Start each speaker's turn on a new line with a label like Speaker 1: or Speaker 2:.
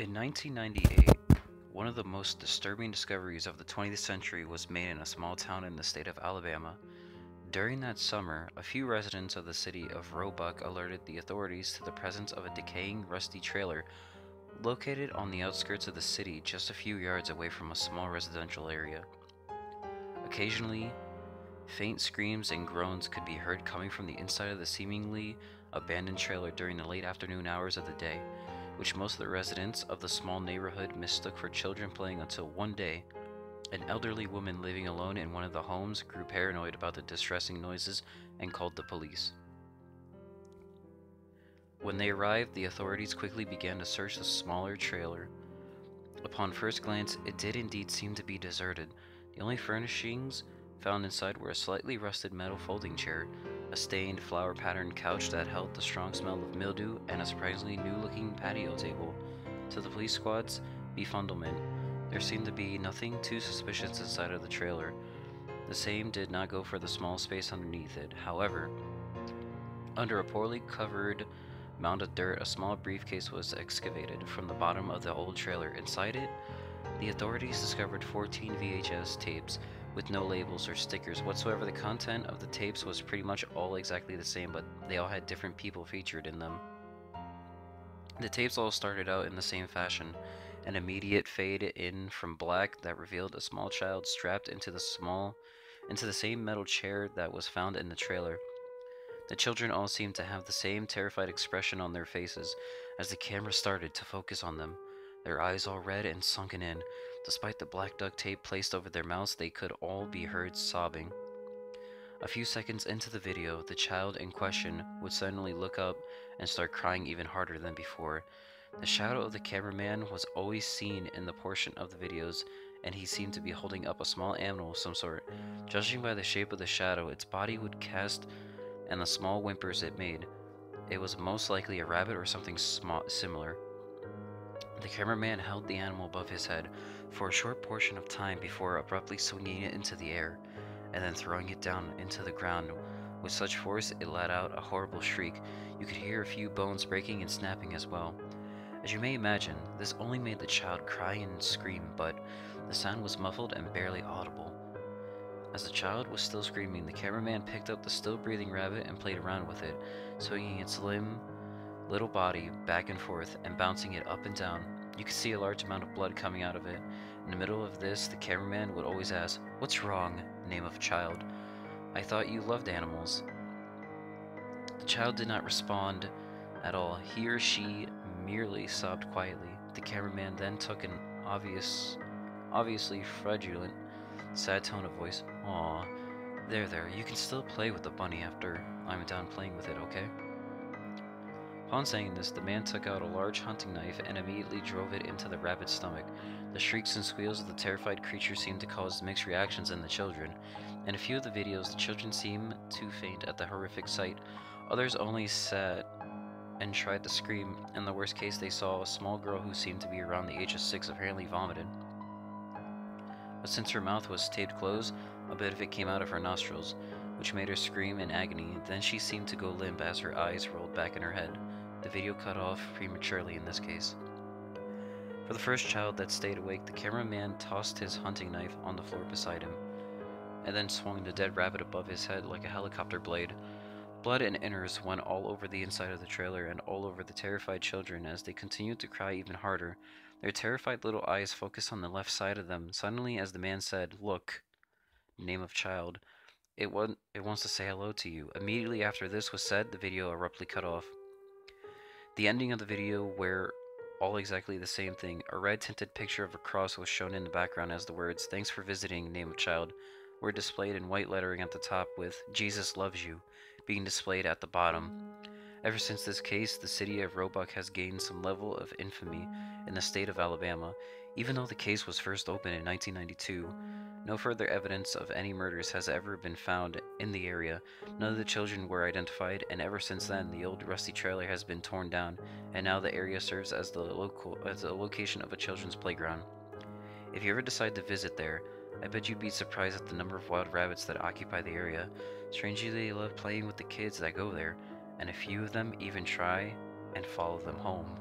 Speaker 1: In 1998, one of the most disturbing discoveries of the 20th century was made in a small town in the state of Alabama. During that summer, a few residents of the city of Roebuck alerted the authorities to the presence of a decaying, rusty trailer located on the outskirts of the city just a few yards away from a small residential area. Occasionally, faint screams and groans could be heard coming from the inside of the seemingly abandoned trailer during the late afternoon hours of the day, which most of the residents of the small neighborhood mistook for children playing until one day, an elderly woman living alone in one of the homes grew paranoid about the distressing noises and called the police. When they arrived, the authorities quickly began to search the smaller trailer. Upon first glance, it did indeed seem to be deserted. The only furnishings found inside were a slightly rusted metal folding chair, a stained flower-patterned couch that held the strong smell of mildew, and a surprisingly new-looking patio table. To the police squad's befuddlement, there seemed to be nothing too suspicious inside of the trailer. The same did not go for the small space underneath it. However, under a poorly covered mound of dirt, a small briefcase was excavated from the bottom of the old trailer. Inside it, the authorities discovered 14 VHS tapes with no labels or stickers whatsoever. The content of the tapes was pretty much all exactly the same, but they all had different people featured in them. The tapes all started out in the same fashion: an immediate fade in from black that revealed a small child strapped into the same metal chair that was found in the trailer. The children all seemed to have the same terrified expression on their faces as the camera started to focus on them, their eyes all red and sunken in. Despite the black duct tape placed over their mouths, they could all be heard sobbing. A few seconds into the video, the child in question would suddenly look up and start crying even harder than before. The shadow of the cameraman was always seen in the portion of the videos, and he seemed to be holding up a small animal of some sort. Judging by the shape of the shadow its body would cast and the small whimpers it made, it was most likely a rabbit or something similar. The cameraman held the animal above his head for a short portion of time before abruptly swinging it into the air, and then throwing it down into the ground with such force it let out a horrible shriek. You could hear a few bones breaking and snapping as well. As you may imagine, this only made the child cry and scream, but the sound was muffled and barely audible. As the child was still screaming, the cameraman picked up the still-breathing rabbit and played around with it, swinging its slim, little body back and forth and bouncing it up and down. You could see a large amount of blood coming out of it. In the middle of this, the cameraman would always ask, "What's wrong, name of child? I thought you loved animals." The child did not respond at all. He or she merely sobbed quietly. The cameraman then took an obviously fraudulent, sad tone of voice. "Aw, there, you can still play with the bunny after I'm done playing with it, okay?" Upon saying this, the man took out a large hunting knife and immediately drove it into the rabbit's stomach. The shrieks and squeals of the terrified creature seemed to cause mixed reactions in the children. In a few of the videos, the children seemed to faint at the horrific sight. Others only sat and tried to scream. In the worst case, they saw a small girl who seemed to be around the age of 6 apparently vomited. But since her mouth was taped closed, a bit of it came out of her nostrils, which made her scream in agony. Then she seemed to go limp as her eyes rolled back in her head. The video cut off prematurely in this case. For the first child that stayed awake, the cameraman tossed his hunting knife on the floor beside him, and then swung the dead rabbit above his head like a helicopter blade. Blood and innards went all over the inside of the trailer and all over the terrified children as they continued to cry even harder. Their terrified little eyes focused on the left side of them. Suddenly, as the man said, "Look, name of child, it wants to say hello to you." Immediately after this was said, the video abruptly cut off. The ending of the video were all exactly the same thing. A red-tinted picture of a cross was shown in the background as the words, "Thanks for visiting, name of child," were displayed in white lettering at the top, with "Jesus loves you" being displayed at the bottom. Ever since this case, the city of Roebuck has gained some level of infamy in the state of Alabama. Even though the case was first opened in 1992, no further evidence of any murders has ever been found in the area. None of the children were identified, and ever since then, the old rusty trailer has been torn down, and now the area serves as the location of a children's playground. If you ever decide to visit there, I bet you'd be surprised at the number of wild rabbits that occupy the area. Strangely, they love playing with the kids that go there, and a few of them even try and follow them home.